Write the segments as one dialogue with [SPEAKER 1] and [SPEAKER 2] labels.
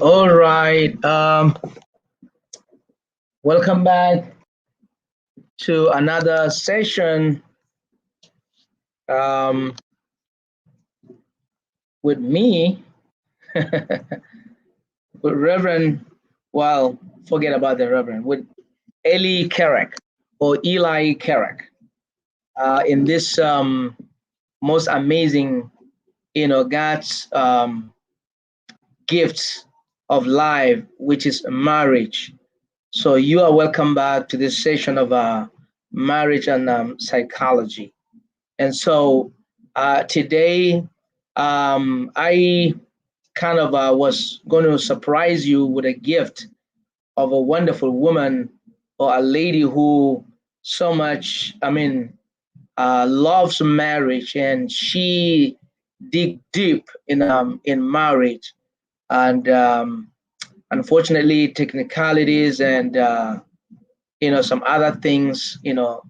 [SPEAKER 1] All right. Welcome back to another session um, with me, with Reverend. Well, forget about the Reverend. With Eli Kerek or Eli Kerek. In this most amazing, God's gifts of life, which is marriage. So you are welcome back to this session of marriage and psychology. And so today, I kind of was going to surprise you with a gift of a wonderful woman or a lady who so much, loves marriage, and she dig deep in marriage, and unfortunately, technicalities and some other things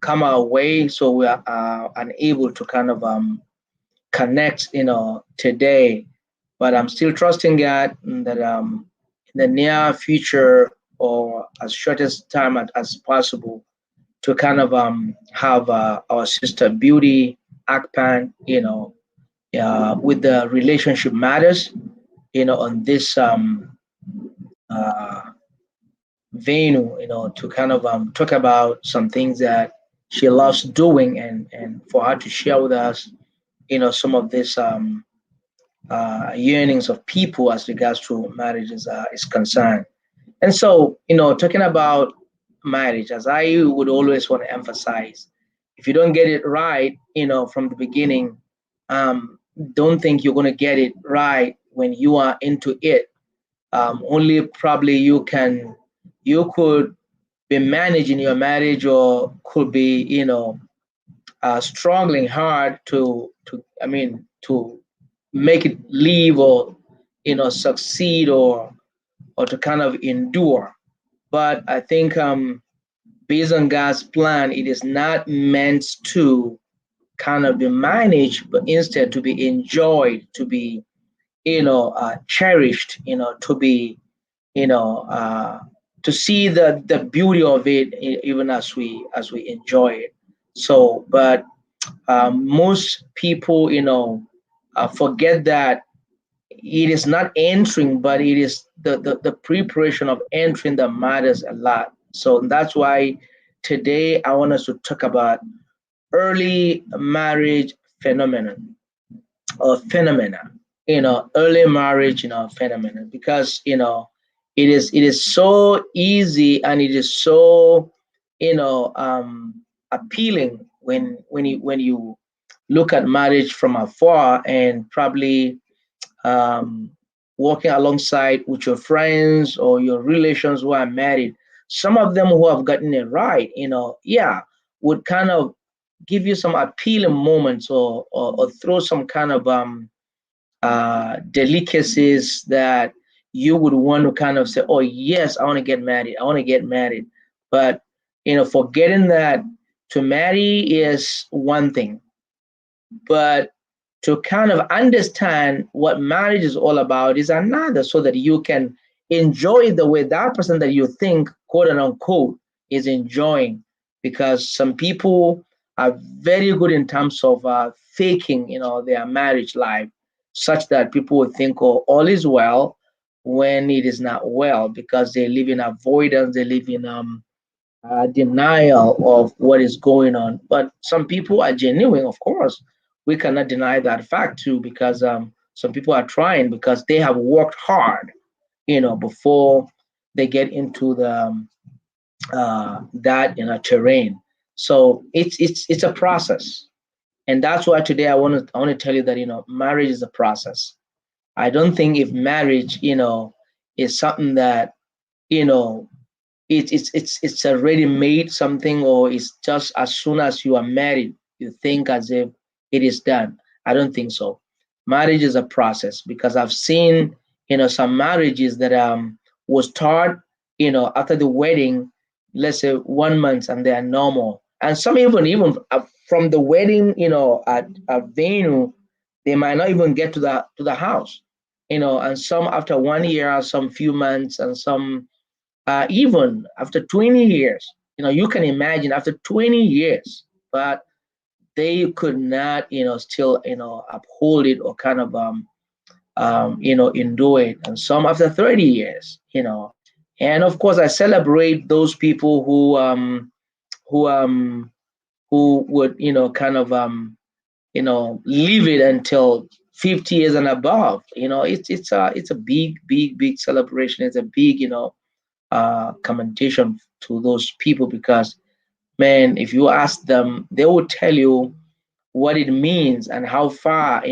[SPEAKER 1] come our way, so we are unable to kind of connect today. But I'm still trusting God that in the near future, or as short as time as possible, to kind of have our sister Beauty Akpan, with the relationship matters, on this uh, venue, to kind of talk about some things that she loves doing, and for her to share with us, some of this yearnings of people as regards to marriage is concerned. And so, talking about marriage, as I would always want to emphasize, if you don't get it right, from the beginning, don't think you're going to get it right when you are into it. Only probably you could be managing your marriage, or could be, struggling hard to make it live, or succeed, or to kind of endure. But I think based on God's plan, it is not meant to kind of be managed, but instead to be enjoyed, to be cherished, to be you know uh, to see the beauty of it, even as we enjoy it. So, but most people, forget that it is not entering, but it is the preparation of entering that matters a lot. So that's why today I want us to talk about early marriage phenomenon, or phenomena, early marriage, phenomenon, because it is so easy, and it is so appealing when you look at marriage from afar, and probably um, walking alongside with your friends or your relations who are married. Some of them who have gotten it right, yeah, would kind of give you some appealing moments, or throw some kind of delicacies that you would want to kind of say, oh, yes, I want to get married. I want to get married. But, forgetting that to marry is one thing, but to kind of understand what marriage is all about is another, so that you can enjoy the way that person that you think, quote and unquote, is enjoying. Because some people are very good in terms of faking, their marriage life, such that people would think, oh, all is well, when it is not well, because they live in avoidance, they live in denial of what is going on. But some people are genuine, of course. We cannot deny that fact too, because some people are trying, because they have worked hard, before they get into the that terrain. So it's a process, and that's why today I want to tell you that marriage is a process. I don't think if marriage is something that you know it's a ready-made something, or it's just as soon as you are married you think as if it is done. I don't think so. Marriage is a process, because I've seen some marriages that will start after the wedding, let's say 1 month, and they are normal, and some even from the wedding at a venue, they might not even get to the house. and some after 1 year, some few months, and some even after 20 years. You can imagine after 20 years, but they could not, still, uphold it or kind of, endure it. And some after 30 years, and of course, I celebrate those people who, who would, kind of, leave it until 50 years and above. It's a big, big, big celebration. It's a big, commendation to those people because, man, if you ask them, they will tell you what it means and how far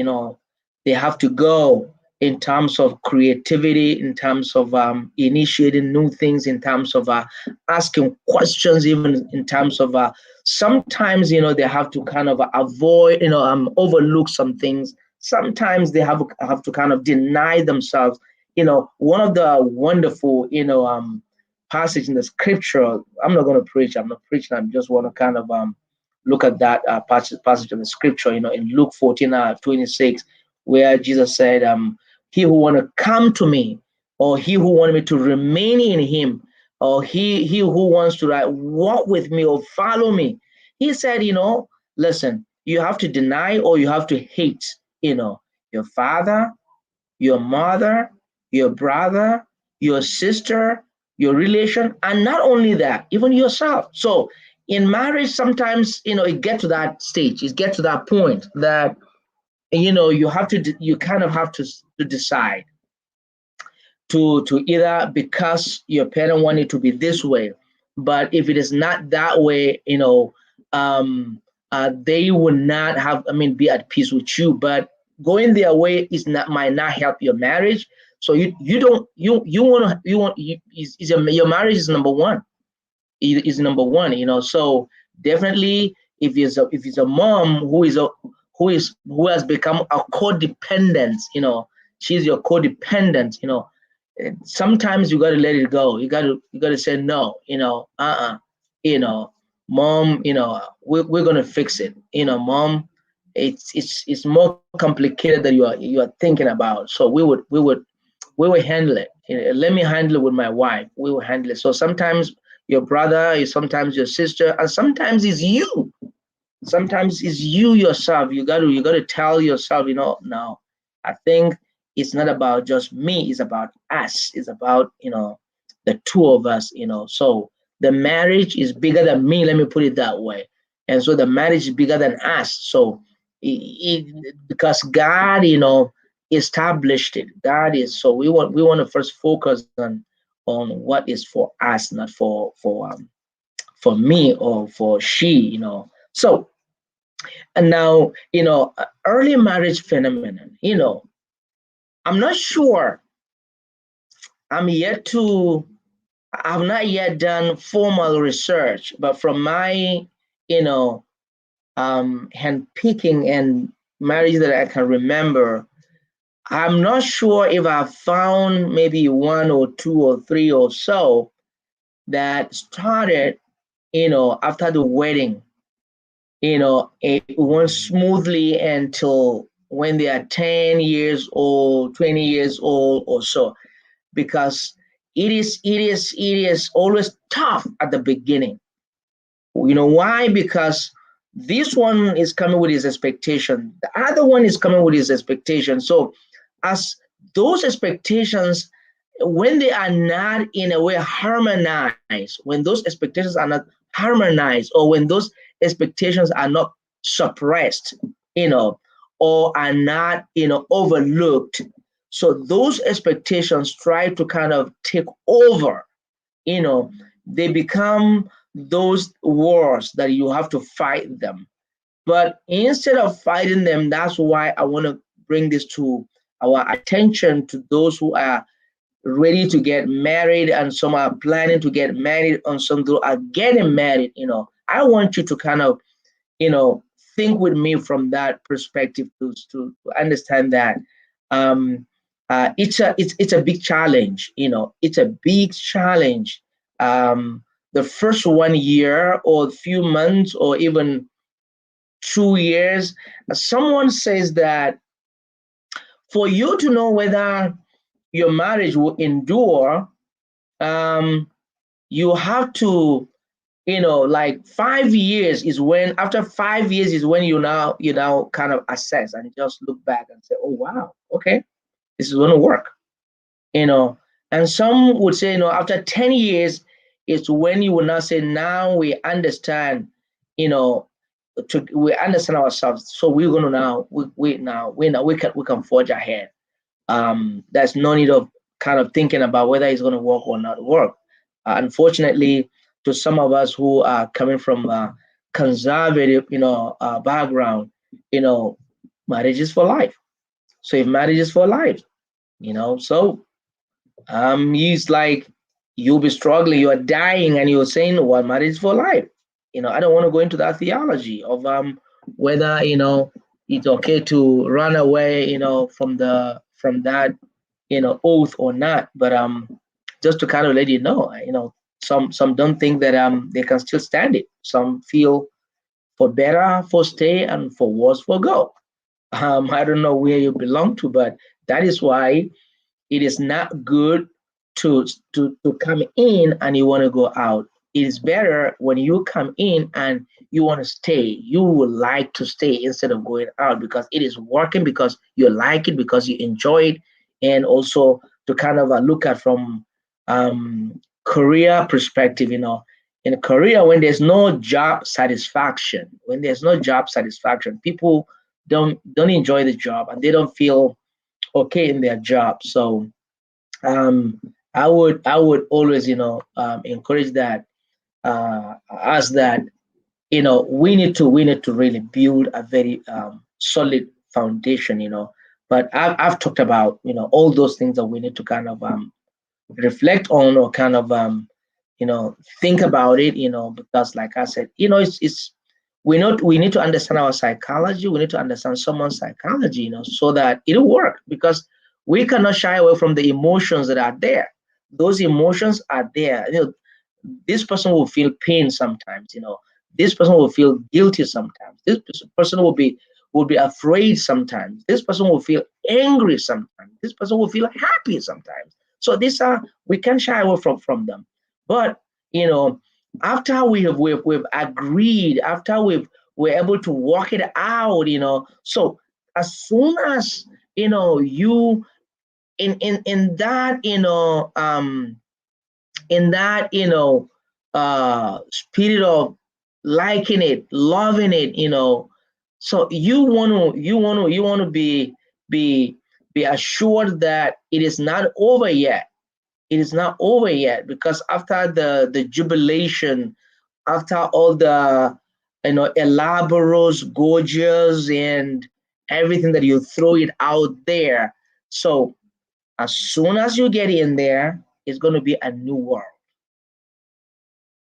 [SPEAKER 1] they have to go in terms of creativity, in terms of initiating new things, in terms of asking questions, even in terms of sometimes they have to kind of avoid, overlook some things. Sometimes they have to kind of deny themselves. One of the wonderful passage in the scripture. I'm not going to preach. I'm not preaching. I just want to kind of look at that passage of the scripture, in Luke 14, 26, where Jesus said, he who want to come to me, or he who wanted me to remain in him, or he who wants to walk with me or follow me, he said, listen, you have to deny or you have to hate, your father, your mother, your brother, your sister, your relation, and not only that, even yourself. So in marriage, sometimes it gets to that stage, it gets to that point that you kind of have to decide to either, because your parent want it to be this way, but if it is not that way, they will not have, be at peace with you. But going their way might not help your marriage. So you don't you want to you want you, is your marriage is number one. Is number one. So definitely, if it's a mom who has become a codependent, she's your codependent, sometimes you got to let it go. You got to say no. You know, mom. We're gonna fix it. Mom. It's more complicated than you are thinking about. So we will handle it. Let me handle it with my wife. We will handle it. So sometimes your brother, sometimes your sister, and sometimes it's you. Sometimes it's you yourself. You got to tell yourself, no, I think it's not about just me. It's about us. It's about the two of us. So the marriage is bigger than me. Let me put it that way. And so the marriage is bigger than us. So because God, established it. God is, so we want to first focus on what is for us, not for me or for she. So, and now, early marriage phenomenon, I'm not sure. I'm yet to, I've not yet done formal research, but from my, you know, hand picking and marriage that I can remember, I'm not sure if I found maybe one or two or three or so that started, after the wedding. It went smoothly until when they are 10 years old, 20 years old or so, because it is always tough at the beginning. Why? Because this one is coming with his expectation, the other one is coming with his expectation. So as those expectations, when they are not in a way harmonized, when those expectations are not harmonized, or when those expectations are not suppressed, or are not, overlooked, so those expectations try to kind of take over, you know, they become those wars that you have to fight them. But instead of fighting them, that's why I want to bring this to our attention, to those who are ready to get married and some are planning to get married and some are getting married. I want you to kind of, you know, think with me from that perspective to understand that it's a big challenge. It's a big challenge. The first 1 year or few months or even 2 years, someone says that For you to know whether your marriage will endure, um, you have to, like 5 years is when, after 5 years is when you now kind of assess and just look back and say, oh wow, okay, this is going to work. you know and some would say, after 10 years, it's when you will now say, now we understand, you know we understand ourselves, so we're going to now we can forge ahead. There's no need of kind of thinking about whether it's going to work or not work. Unfortunately, to some of us who are coming from conservative, background, you know, marriage is for life. So if marriage is for life, so he's like, you'll be struggling, you're dying, and you're saying, well, marriage is for life. I don't want to go into that theology of whether it's okay to run away, from that, oath or not. But just to kind of let you know, some don't think that they can still stand it. Some feel for better for stay and for worse for go. I don't know where you belong to, but that is why it is not good to to come in and you want to go out. It is better when you come in and you want to stay. You would like to stay instead of going out, because it is working, because you like it, because you enjoy it, and also to kind of look at from career perspective. In Korea, when there's no job satisfaction, people don't enjoy the job and they don't feel okay in their job. So um, I would always encourage that, us, that we need to really build a very solid foundation. But I've talked about all those things that we need to kind of reflect on, or kind of think about it, because like I said, it's we need to understand our psychology. We need to understand someone's psychology, so that it'll work, because we cannot shy away from the emotions that are there. Those emotions are there. This person will feel pain sometimes. This person will feel guilty sometimes. This person will be afraid sometimes. This person will feel angry sometimes. This person will feel happy sometimes. So these are, we can't shy away from them. But you know, after we've agreed, after we're able to work it out, so as soon as you in that spirit of liking it, loving it, so you want to be be assured that it is not over yet. It is not over yet, because after the jubilation, after all the elaborate, gorgeous, and everything that you throw it out there, so as soon as you get in there, it's going to be a new world.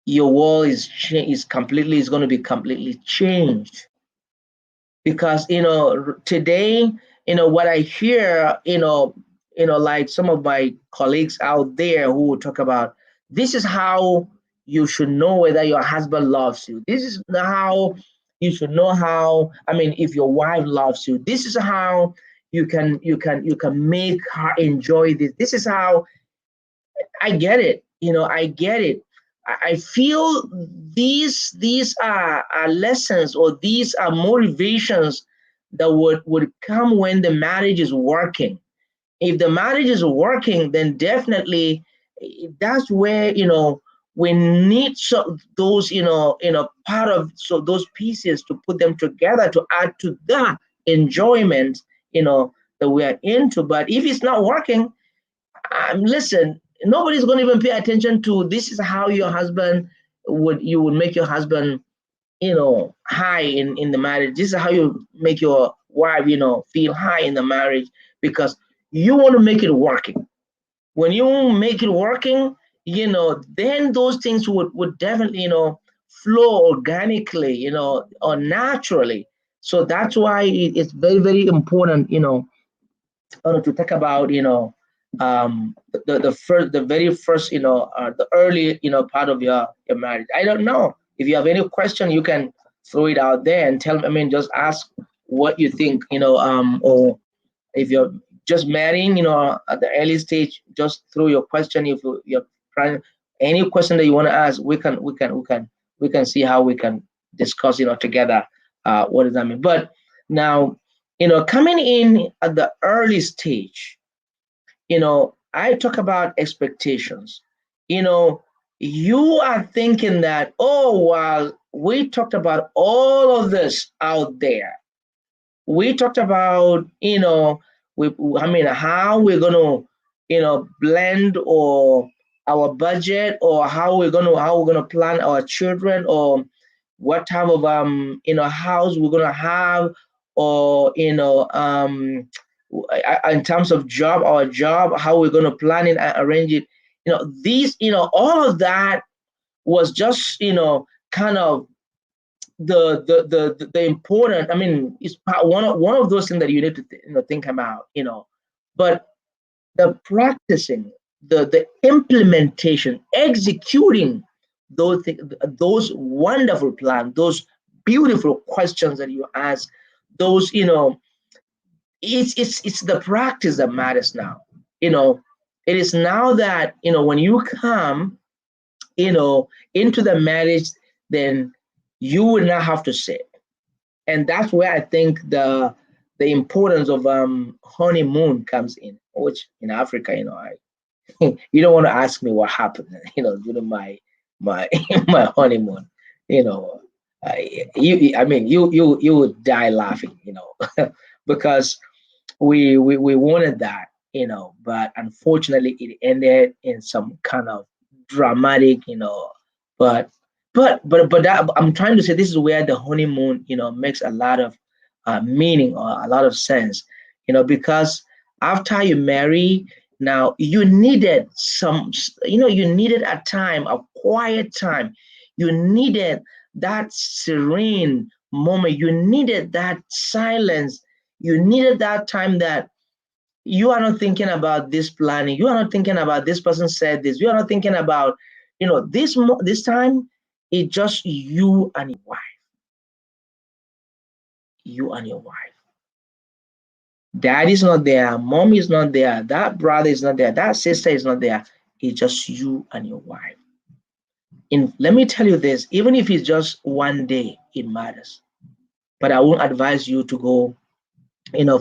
[SPEAKER 1] Your world is going to be completely changed, because today, what I hear, like some of my colleagues out there who will talk about, this is how you should know whether your husband loves you. This is how you should know how, I mean, if your wife loves you, this is how you can make her enjoy this. This is how. I get it. I get it. I feel these are lessons, or these are motivations that would come when the marriage is working. If the marriage is working, then definitely that's where we need those part of, so those pieces, to put them together to add to the enjoyment that we are into. But if it's not working, listen, nobody's going to even pay attention to, this is how your husband you would make your husband high in the marriage. This is how you make your wife feel high in the marriage, because you want to make it working. When you make it working, then those things would definitely flow organically, or naturally. So that's why it's very, very important, to talk about the very first, the early part of your marriage. I don't know if you have any question, you can throw it out there and tell me. I mean, just ask what you think, or If you're just marrying, at the early stage, just throw your question. If you're trying any question that you want to ask, we can see how we can discuss, together. What does that mean? But now, coming in at the early stage, I talk about expectations. You know, you are thinking that, oh, well, we talked about all of this out there. We talked about, I mean, how we're going to, blend or our budget, or how we're going to plan our children, or what type of, house we're going to have, or, in terms of job, our job, how we're going to plan it and arrange it. These, all of that was just, kind of the important. I mean, it's one of those things that you need to think about. But the practicing, the implementation, executing those wonderful plans, those beautiful questions that you ask, those, it's the practice that matters now. You know, it is now that, when you come, into the marriage, then you will not have to sit. And that's where I think the importance of honeymoon comes in, which in Africa, I you don't want to ask me what happened, during my my honeymoon. You know, I mean, you would die laughing, because we wanted that, but unfortunately it ended in some kind of dramatic, but I'm trying to say this is where the honeymoon, makes a lot of meaning, or a lot of sense, because after you marry, now you needed you needed a time, a quiet time. You needed that serene moment. You needed that silence. You needed that time that you are not thinking about this planning. You are not thinking about this person said this. You are not thinking about, this time. It's just you and your wife. You and your wife. Dad is not there. Mom is not there. That brother is not there. That sister is not there. It's just you and your wife. And let me tell you this: even if it's just one day, it matters. But I won't advise you to go,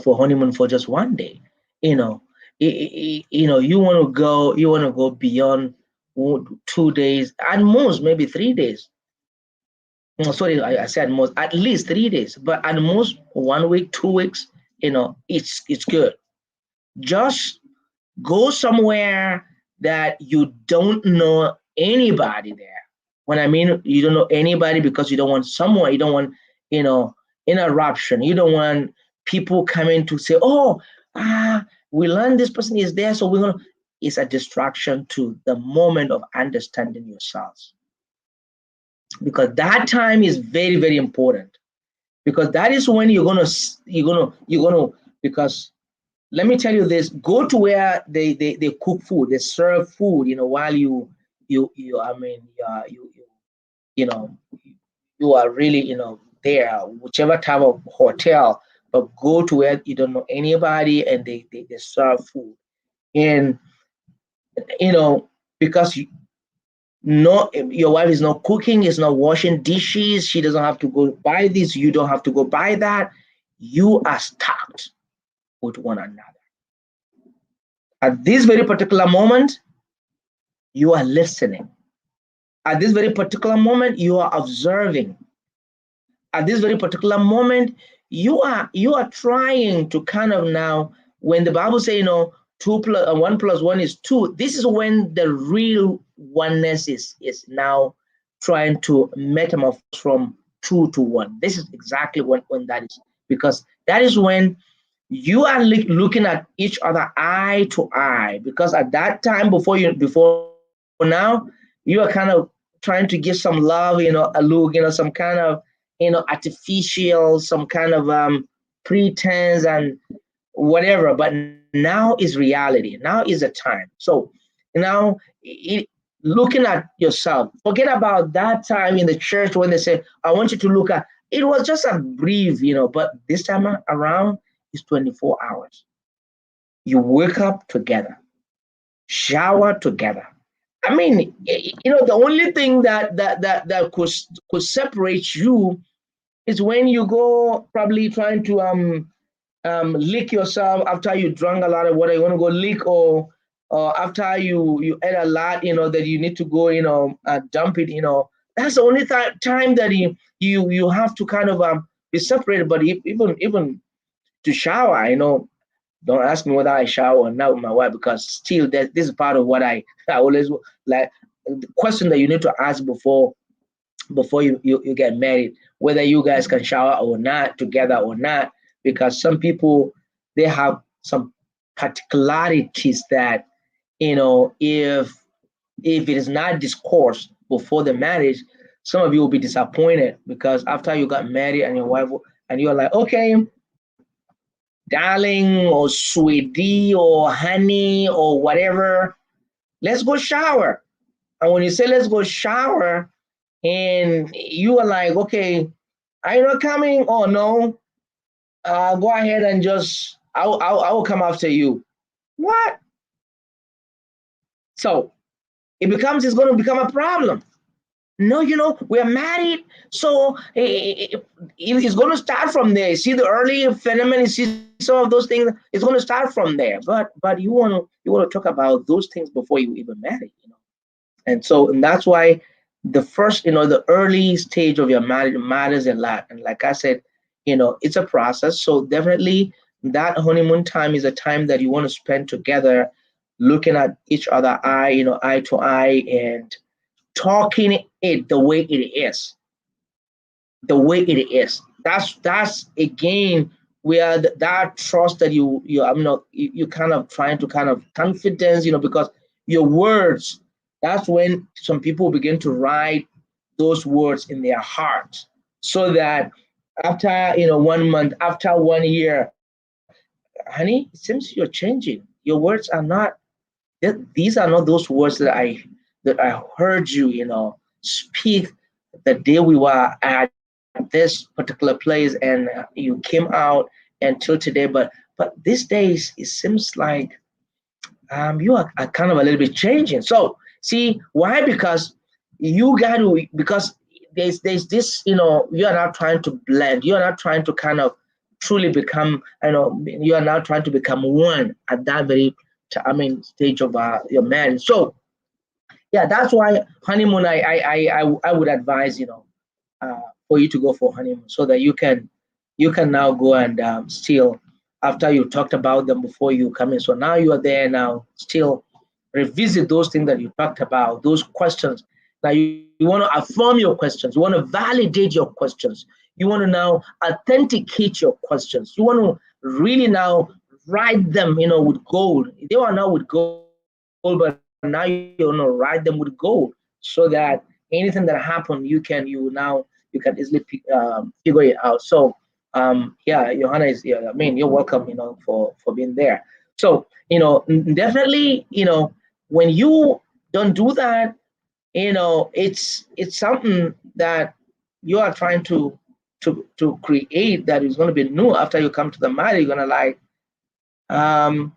[SPEAKER 1] for honeymoon for just one day. You know, you want to go beyond 2 days, at most maybe 3 days. No, sorry, I said most, at least 3 days, but at most 1 week, 2 weeks. It's good. Just go somewhere that you don't know anybody there. When I mean you don't know anybody, because you don't want, you know, interruption. You don't want people coming to say, oh, we learned this person is there, so we're gonna. It's a distraction to the moment of understanding yourselves, because that time is very, very important, because that is when you're gonna because let me tell you this: go to where they cook food, they serve food, while you I mean you know you are really, there, whichever type of hotel. But go to where you don't know anybody, and they serve food. And you know because no, your wife is not cooking, is not washing dishes, she doesn't have to go buy this, you don't have to go buy that. You are stocked with one another. At this very particular moment, you are listening. At this very particular moment, you are observing. At this very particular moment, you are trying to kind of now, when the Bible say, 1 plus 1 is 2, this is when the real oneness is now trying to metamorphose from 2 to 1. This is exactly when that is, because that is when you are looking at each other eye to eye, because at that time, before now, you are kind of trying to give some love, a look, some kind of, artificial, some kind of pretense and whatever. But now is reality. Now is the time. So now, looking at yourself, forget about that time in the church when they say, I want you to look at, it was just a brief, but this time around, it's 24 hours. You wake up together, shower together. I mean, the only thing that could separate you is when you go probably trying to lick yourself after you drank a lot of water. You want to go lick, or after you ate a lot, that you need to go, dump it. That's the only time that you have to kind of be separated. But even to shower, don't ask me whether I shower or not with my wife, because still this is part of what I always like, the question that you need to ask before you get married, whether you guys can shower or not together or not, because some people, they have some particularities that, if it is not discoursed before the marriage, some of you will be disappointed, because after you got married and your wife, and you're like, okay, darling or sweetie or honey or whatever, let's go shower. And when you say let's go shower, and you are like, okay, are you not coming? Oh no, go ahead and just I will come after you. What? So it's going to become a problem. No, we're married, so it's going to start from there. See the early phenomenon, see some of those things. It's going to start from there. But you want to talk about those things before you even marry. And that's why the first, the early stage of your marriage matters a lot. And like I said, it's a process. So definitely that honeymoon time is a time that you want to spend together, looking at each other eye to eye, and talking it the way it is, the way it is. That's again where that trust that you kind of trying to kind of confidence, because your words, that's when some people begin to write those words in their heart, so that after 1 month, after 1 year, honey, it seems you're changing. Your words are not, these are not those words that I heard you, speak the day we were at this particular place, and you came out until today. But these days it seems like you are kind of a little bit changing. So see why? Because you got to, because there's this, you are not trying to blend. You are not trying to kind of truly become, you are now trying to become one at that very stage of your marriage. So yeah, that's why honeymoon, I would advise, uh, for you to go for honeymoon, so that you can now go and still, after you talked about them before you come in, so now you are there now, still revisit those things that you talked about, those questions. Now you want to affirm your questions, you want to validate your questions, you want to now authenticate your questions, you want to really now write them, with gold. They are now with gold, but now you want to write them with gold, so that anything that happen, you can easily figure it out. So yeah, Johanna is, yeah, I mean, you're welcome, for being there. So definitely, when you don't do that, it's something that you are trying to create, that is going to be new after you come to the marriage. You're going to like, um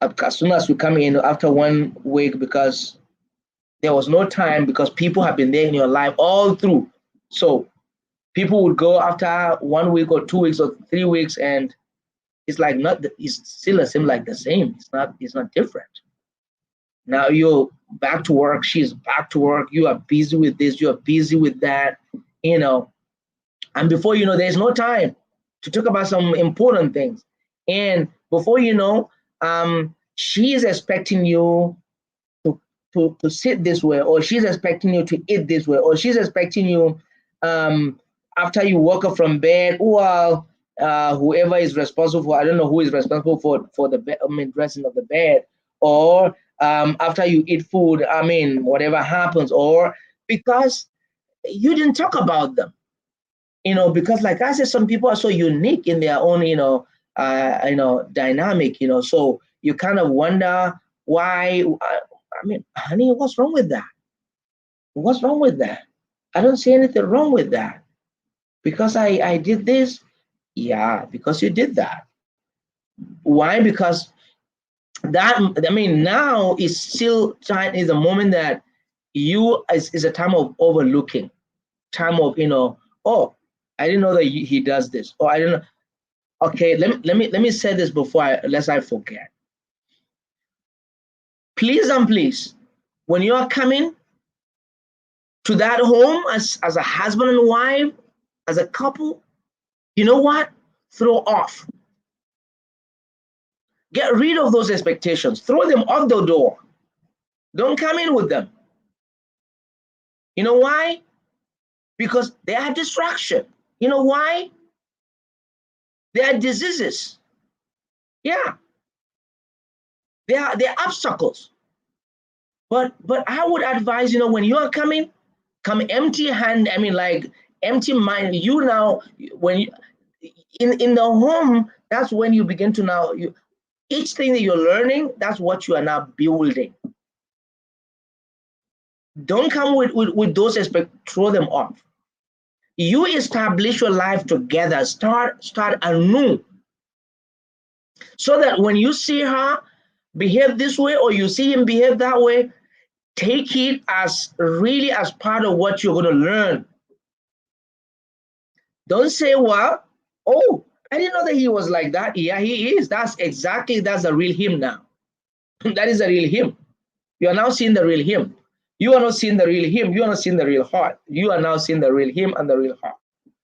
[SPEAKER 1] as soon as we come in after 1 week, because there was no time, because people have been there in your life all through. So people would go after 1 week or 2 weeks or 3 weeks, and it's like, not it's still the same, like the same. It's not different. Now you're back to work, she's back to work, you are busy with this, you are busy with that, you know and before you know, there's no time to talk about some important things. And before you know, she is expecting you to, to sit this way, or she's expecting you to eat this way, or she's expecting you, um, after you woke up from bed, well, whoever is responsible for, I don't know who is responsible for the bed, dressing of the bed, or after you eat food, whatever happens, or because you didn't talk about them, because like I said, some people are so unique in their own, dynamic, so you kind of wonder why. Honey, what's wrong with that? What's wrong with that? I don't see anything wrong with that. Because I did this. Yeah, because you did that. Why? Because that, I mean, now is still time, is a moment that you is a time of overlooking, time of, oh, I didn't know that he does this, or I don't know. Okay, let me say this before lest I forget. Please and please, when you are coming to that home as a husband and wife, as a couple, you know what? Throw off. Get rid of those expectations. Throw them off the door. Don't come in with them. You know why? Because they are distraction. You know why? They are diseases. Yeah, they are obstacles. But I would advise, when you are coming, come empty hand. I mean, like empty mind. You now, when you in the home, that's when you begin to now each thing that you're learning, that's what you are now building. Don't come with those aspects, throw them off. You establish your life together, start anew, so that when you see her behave this way or you see him behave that way, take it as really as part of what you're going to learn. Don't say, well, oh, I didn't know that he was like that. Yeah, he is. That's the real him now. That is the real him. You are now seeing the real him. You are not seeing the real him. You are not seeing the real heart. You are now seeing the real him and the real heart.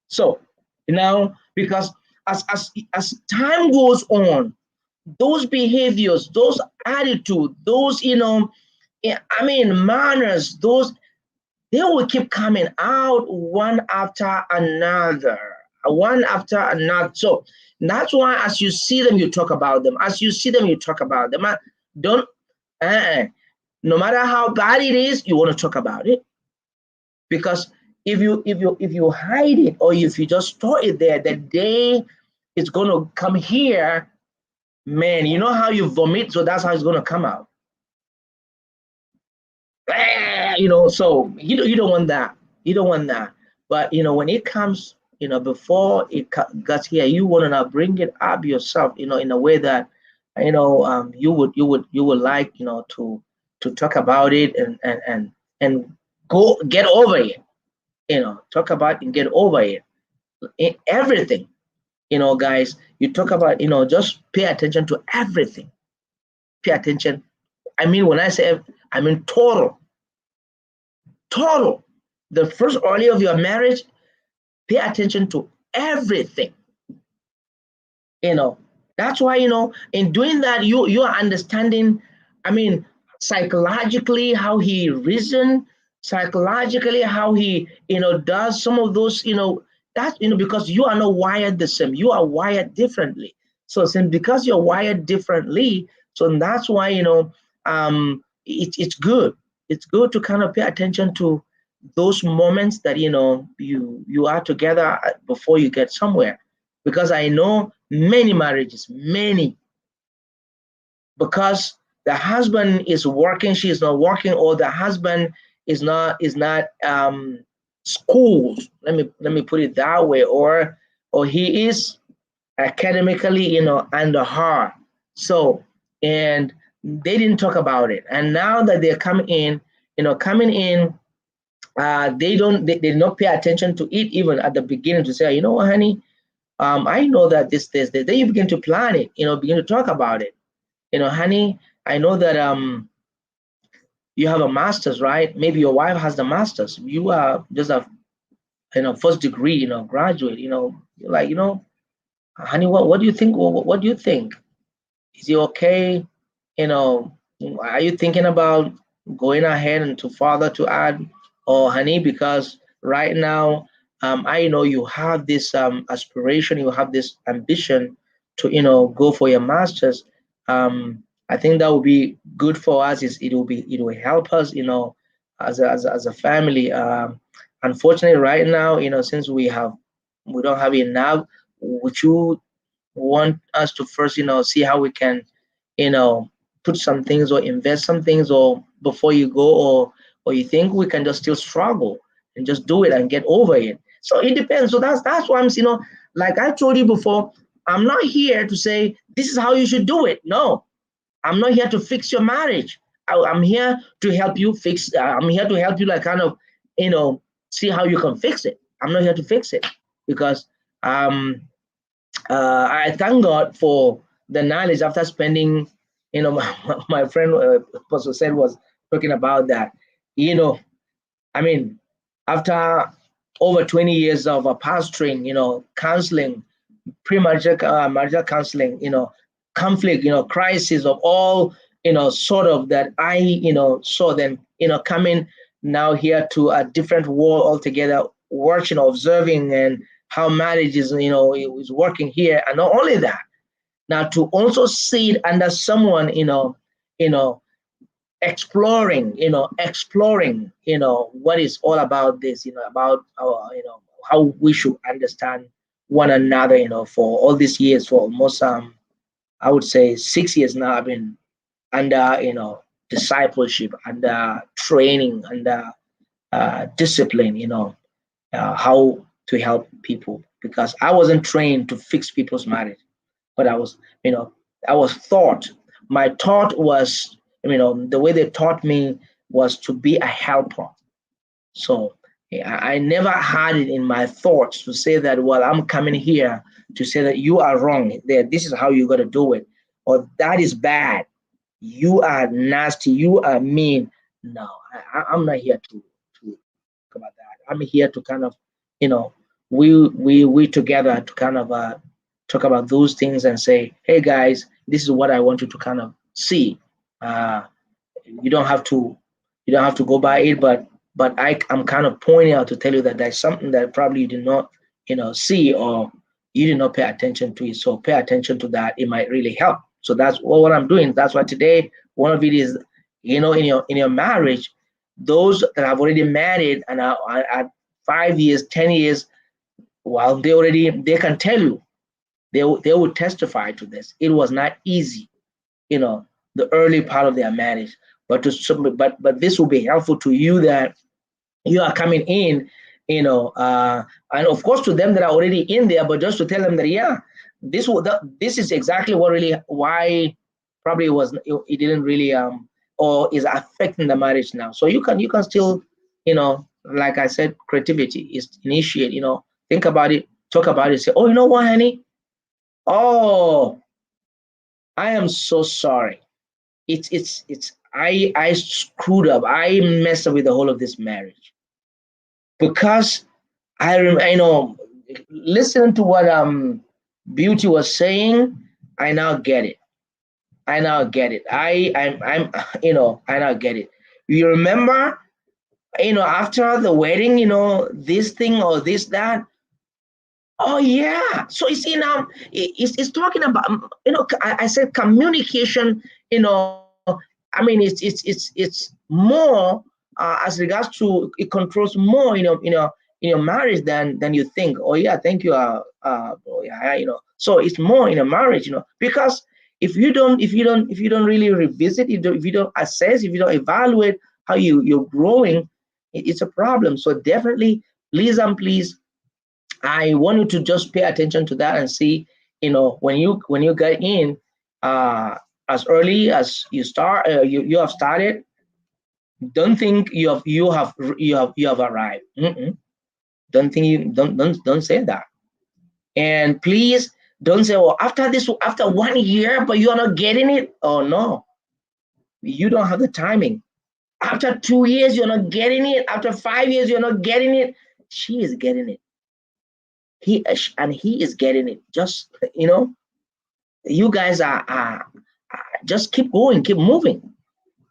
[SPEAKER 1] So now, because as time goes on, those behaviors, those attitudes, those manners, those they will keep coming out one after another, one after another. So that's why, as you see them, you talk about them. As you see them, you talk about them. Don't. No matter how bad it is, you want to talk about it, because if you hide it, or if you just store it there, the day it's going to come here, man, you know how you vomit, so that's how it's going to come out. So you don't want that. You don't want that. But when it comes, before it gets here, you want to now bring it up yourself, in a way that you would like, to talk about it, and go get over it. Talk about and get over it. Everything, guys, you talk about, just pay attention to everything. Pay attention. I mean, when I say, I mean total. The first early of your marriage, pay attention to everything. That's why, in doing that, you are understanding, I mean, psychologically how he reasoned, psychologically how he does some of those, that because you are not wired the same, you are wired differently. So since because you're wired differently, so that's why, it's good. It's good to kind of pay attention to those moments that you are together before you get somewhere. Because I know many marriages, many, because the husband is working, she is not working, or the husband is not schooled. Let me put it that way, or he is academically, under her. So, and they didn't talk about it, and now that they're coming in, they did not pay attention to it even at the beginning, to say, you know what, honey, I know that this. Then you begin to plan it, begin to talk about it. Honey, I know that you have a master's, right? Maybe your wife has the master's. You are just a first degree, graduate. You're like, honey, what do you think? What do you think? Is it okay? Are you thinking about going ahead and to further to add, or honey, because right now, I know you have this aspiration, you have this ambition to, go for your masters. I think that would be good for us. It will help us, as a family. Unfortunately, right now, since we don't have enough, would you want us to first, see how we can, you know, put some things or invest some things, or before you go, or you think we can just still struggle and just do it and get over it. So it depends. So that's why like I told you before, I'm not here to say this is how you should do it. No, I'm not here to fix your marriage. I'm here to help you fix. I'm here to help you, like kind of, see how you can fix it. I'm not here to fix it because um, I thank God for the knowledge after spending. My friend Pastor said was talking about that. You know, I mean, after over 20 years of pastoring, counseling, premarital marital counseling, conflict, crisis of all, sort of that I, saw them, coming now here to a different world altogether, watching, observing, and how marriage is, is working here. And not only that, now to also see it under someone, you know, exploring, what is all about this, about our, how we should understand one another, for all these years, for almost I would say 6 years now, I've been under, discipleship, under training, under discipline, how to help people, because I wasn't trained to fix people's marriage, but you know, I was taught. My thought was, the way they taught me was to be a helper. So I never had it in my thoughts to say that, well, I'm coming here to say that you are wrong. That this is how you got to do it, or that is bad. You are nasty. You are mean. No, I'm not here to talk about that. I'm here to kind of, you know, we together to kind of talk about those things and say, hey guys, this is what I want you to kind of see. Uh, you don't have to go by it, but I'm kind of pointing out to tell you that there's something that probably you did not, see, or you did not pay attention to it. So pay attention to that. It might really help. So that's what I'm doing. That's why today one of it is, in your marriage, those that have already married and are at 5 years, 10 years, well, they can tell you, they will testify to this. It was not easy, you know, the early part of their marriage. But this will be helpful to you that you are coming in, and of course to them that are already in there, but just to tell them that, yeah, this is exactly what really why probably it didn't really or is affecting the marriage now. So you can still, like I said, creativity is initiate, think about it, talk about it, say, oh, you know what, honey, oh, I am so sorry. It's I screwed up. I messed up with the whole of this marriage because listen to what Beauty was saying. I now get it. I now get it. I'm I now get it. You remember, after the wedding, this thing or this that. Oh yeah. So you see now, it's talking about, I said communication. I mean, it's more as regards to, it controls more, in your marriage than you think. Oh yeah, thank you. Oh, yeah, So it's more in a marriage, because if you don't really revisit, if you don't assess, if you don't evaluate how you're growing, it's a problem. So definitely, please and please, I want you to just pay attention to that and see, when you get in, uh, as early as you start, you have started. Don't think you have arrived. Mm-mm. Don't think you don't say that. And please don't say, well, after 1 year, but you are not getting it. Oh no, you don't have the timing. After 2 years, you're not getting it. After 5 years, you're not getting it. She is getting it. He is getting it. Just, you guys are just keep going, keep moving,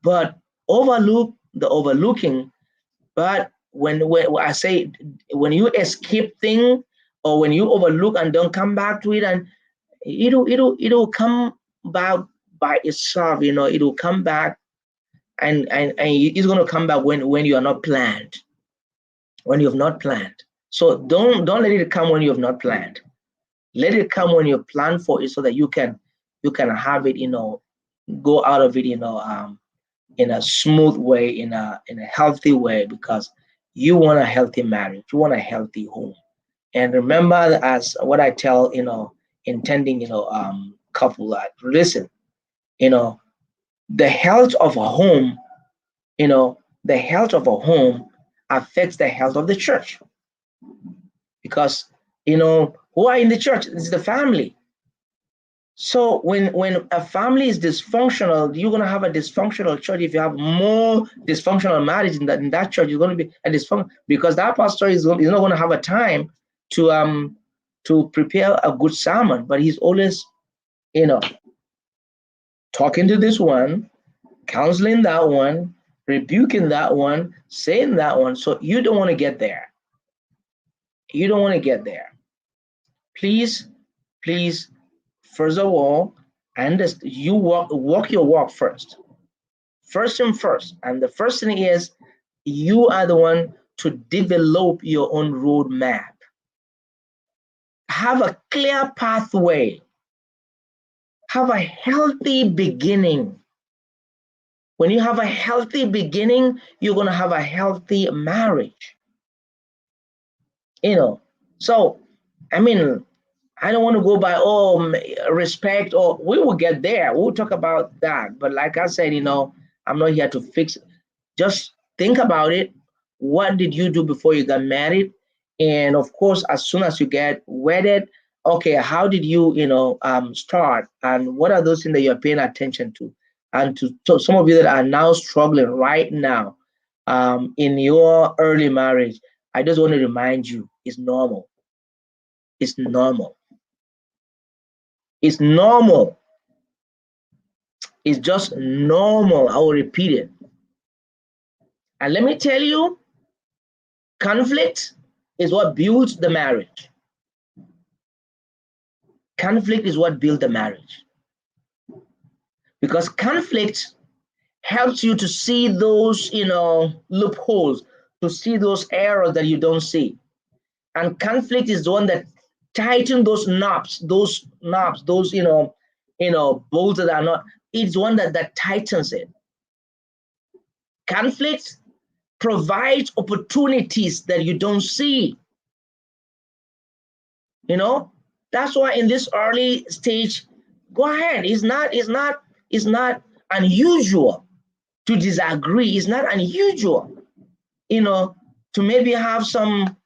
[SPEAKER 1] but overlook the overlooking. But when I say, when you escape thing, or when you overlook and don't come back to it, and it'll come back by itself. It'll come back, and it's going to come back when you are not planned, when you have not planned. So don't let it come when you have not planned. Let it come when you plan for it, so that you can have it, go out of it, in a smooth way, in a healthy way, because you want a healthy marriage, you want a healthy home. And remember, as what I tell, intending, couple, that listen, you know the health of a home, the health of a home affects the health of the church, because who are in the church? It's the family. So when a family is dysfunctional, you're gonna have a dysfunctional church. If you have more dysfunctional marriage in that church, you're gonna be a dysfunction, because that pastor is not gonna have a time to prepare a good sermon, but he's always you know talking to this one, counseling that one, rebuking that one, saying that one. So you don't want to get there. You don't want to get there. Please, please, first of all, and you walk your walk first. First and first. And the first thing is, you are the one to develop your own roadmap. Have a clear pathway. Have a healthy beginning. When you have a healthy beginning, you're going to have a healthy marriage. So, I mean, I don't want to go by respect, or we will get there. We'll talk about that. But like I said, I'm not here to fix it. Just think about it. What did you do before you got married? And of course, as soon as you get wedded, okay, how did you, start? And what are those things that you're paying attention to? And to some of you that are now struggling right now in your early marriage, I just want to remind you, it's normal. It's normal. It's normal. It's just normal. I will repeat it. And let me tell you, conflict is what builds the marriage. Conflict is what builds the marriage. Because conflict helps you to see those, loopholes, to see those errors that you don't see. And conflict is the one that tightens those knobs, those bolts that are not, it's one that tightens it. Conflict provides opportunities that you don't see. That's why in this early stage, go ahead. It's not unusual to disagree. It's not unusual, to maybe have some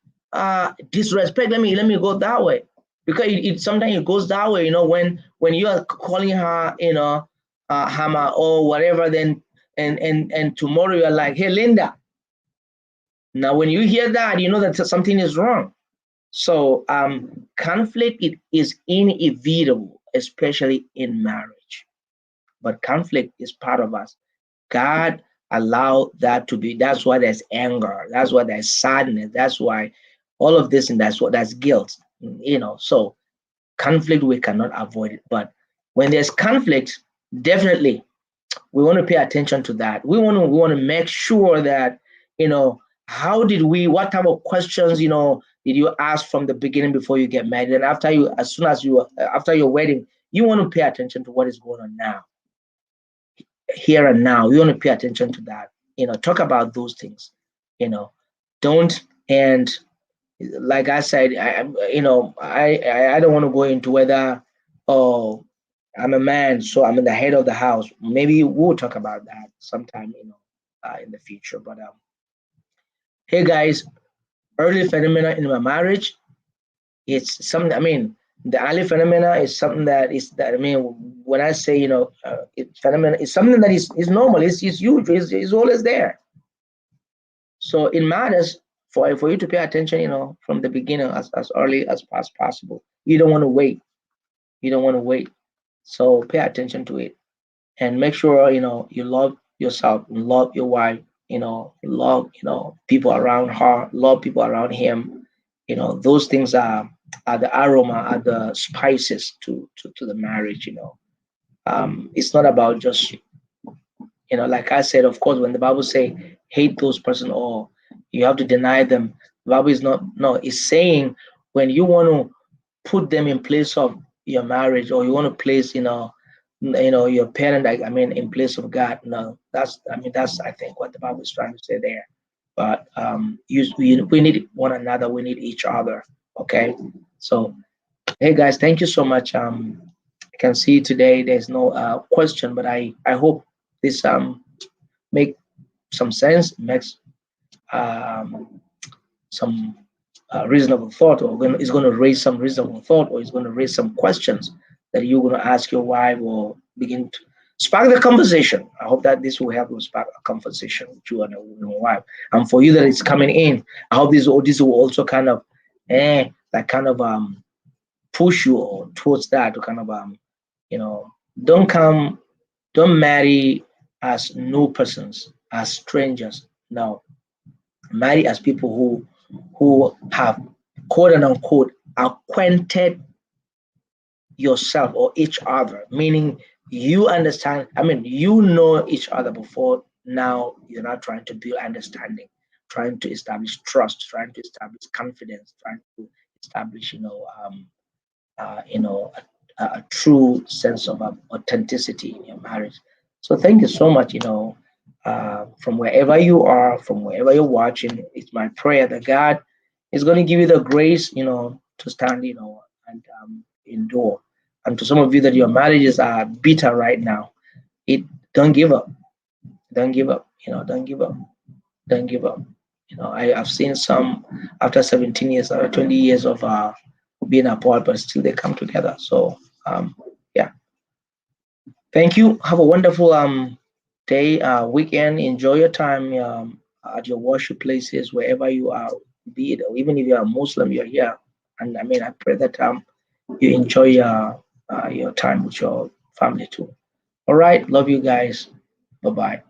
[SPEAKER 1] disrespect. Let me go that way, because it sometimes it goes that way. When you are calling her, Hama or whatever, then and tomorrow you're like, hey, Linda. Now, when you hear that, you know that something is wrong. So conflict is inevitable, especially in marriage. But conflict is part of us. God allowed that to be. That's why there's anger. That's why there's sadness. That's why all of this, and that's guilt. So conflict, we cannot avoid it. But when there's conflict, definitely we want to pay attention to that. We want to make sure that what type of questions did you ask from the beginning before you get married, and after your wedding, you want to pay attention to what is going on now, here and now. You want to pay attention to that. Talk about those things. Don't. And like I said, I don't want to go into whether, oh, I'm a man, so I'm in the head of the house. Maybe we'll talk about that sometime, in the future. But hey guys, early phenomena in my marriage, it's something. I mean, the early phenomena is something that is that. I mean, when I say phenomena, it's something that is normal. It's huge. It's always there. So it matters for you to pay attention, from the beginning, as early as possible. You don't want to wait. You don't want to wait. So pay attention to it, and make sure you love yourself, love your wife, love people around her, love people around him. Those things are the aroma, are the spices to the marriage. It's not about just like I said, of course, when the Bible say hate those person, or you have to deny them, the Bible is not, no, it's saying when you want to put them in place of your marriage, or you want to place your parent, I mean, in place of God. No, that's I think what the Bible is trying to say there. But we need one another, we need each other. Okay. So hey guys, thank you so much. I can see today there's no question, but I hope this make some sense, makes some reasonable thought, or is going to raise some reasonable thought, or is going to raise some questions that you're going to ask your wife, or begin to spark the conversation. I hope that this will help you spark a conversation with you and your wife. And for you that is coming in, I hope this will also kind of like kind of push you towards that, to kind of you know, don't marry as new persons, as strangers. No, marry as people who have, quote and unquote, acquainted yourself or each other, meaning you understand, I mean, you know each other before. Now you're not trying to build understanding, trying to establish trust, trying to establish confidence, trying to establish, a true sense of authenticity in your marriage. So thank you so much. From wherever you are, from wherever you're watching, it's my prayer that God is going to give you the grace, to stand, and endure. And to some of you that your marriages are bitter right now, it don't give up, don't give up, don't give up, don't give up. I've seen some after 17 years, or 20 years of being apart, but still they come together. So yeah, thank you. Have a wonderful day, weekend. Enjoy your time at your worship places, wherever you are, be it, or even if you are Muslim, you're here. And I mean, I pray that you enjoy your time with your family too. All right, love you guys. Bye bye.